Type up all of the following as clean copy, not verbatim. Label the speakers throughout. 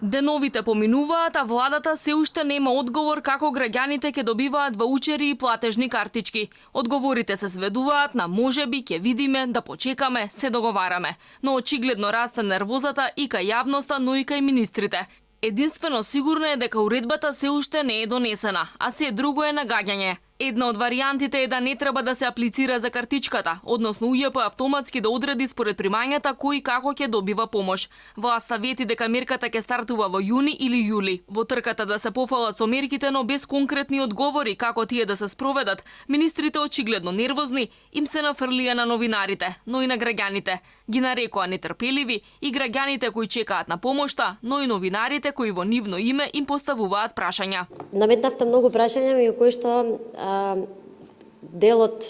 Speaker 1: Деновите поминуваат, а владата се уште нема одговор како граѓаните ќе добиваат ваучери и платежни картички. Одговорите се сведуваат на можеби, ќе видиме, да почекаме, се договараме. Но очигледно расте нервозата и кај јавноста, но и кај министрите. Единствено сигурно е дека уредбата се уште не е донесена, а се друго е нагаѓање. Една од варијантите е да не треба да се аплицира за картичката, односно УЈП автоматски да одреди според примањата кој како ќе добива помош. Власта вети дека мерката ќе стартува во јуни или јули. Во трката да се пофалат со мерките, но без конкретни одговори како тие да се спроведат, министрите очигледно нервозни им се нафрлија на новинарите, но и на граѓаните. Ги нарекоа нетрпеливи и граѓаните кои чекаат на помошта, но и новинарите кои во нивно име им поставуваат прашања.
Speaker 2: Наметнавте многу прашања меѓу кои што делот,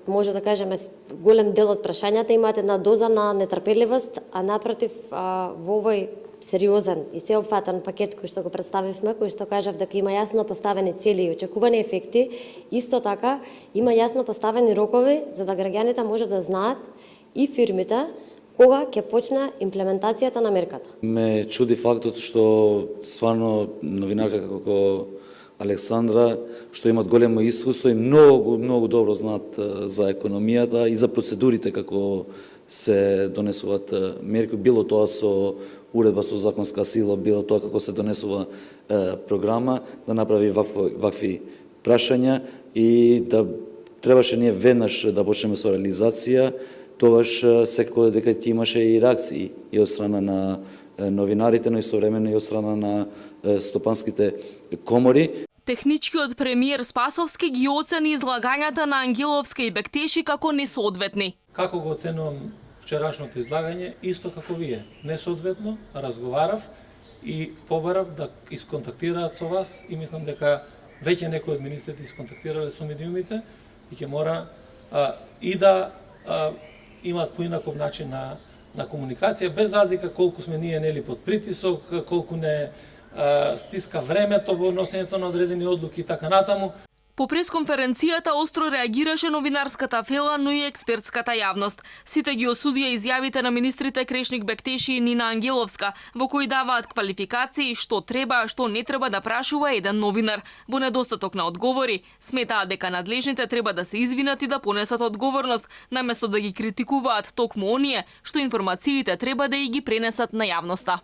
Speaker 2: може да кажеме, голем дел од прашањата имаат една доза на нетрпеливост, а напротив во овој сериозен и сеопфатен пакет кој што го представивме, кој што кажав дека има јасно поставени цели и очекувани ефекти, исто така има јасно поставени рокови за да граѓаните може да знаат и фирмите кога ќе почне имплементацијата на мерката.
Speaker 3: Ме чуди фактот што стварно новинарка како Александра, што имат големо искуство и многу добро знаат за економијата и за процедурите како се донесуваат мерки, било тоа со уредба со законска сила, било тоа како се донесува програма, да направи вакви прашања и да требаше ние веднаш да почнеме со реализација, тогаш секако дека ќе имаше и реакции и од страна на новинарите, но истовремено и од страна на стопанските комори.
Speaker 1: Техничкиот премиер Спасовски ги оцени излагањата на Ангеловска и Бектеши како несоодветни.
Speaker 4: Како го оценувам вчерашното излагање, исто како вие, несоодветно, разговарав и побарав да исконтактираат со вас и мислам дека веќе некои од министрите исконтактирале со медиумите и ќе мора и да имаат поинаков начин на комуникација, без разлика колку сме ние нели под притисок, колку не стиска времето во носењето на одредени одлуки и така натаму.
Speaker 1: По пресконференцијата остро реагираше новинарската фела, но и експертската јавност. Сите ги осудија изјавите на министрите Крешник Бектеши и Нина Ангеловска, во кои даваат квалификации што треба, а што не треба да прашува еден новинар. Во недостаток на одговори, сметаат дека надлежните треба да се извинат и да понесат одговорност, наместо да ги критикуваат токму оние што информациите треба да и ги пренесат на јавноста.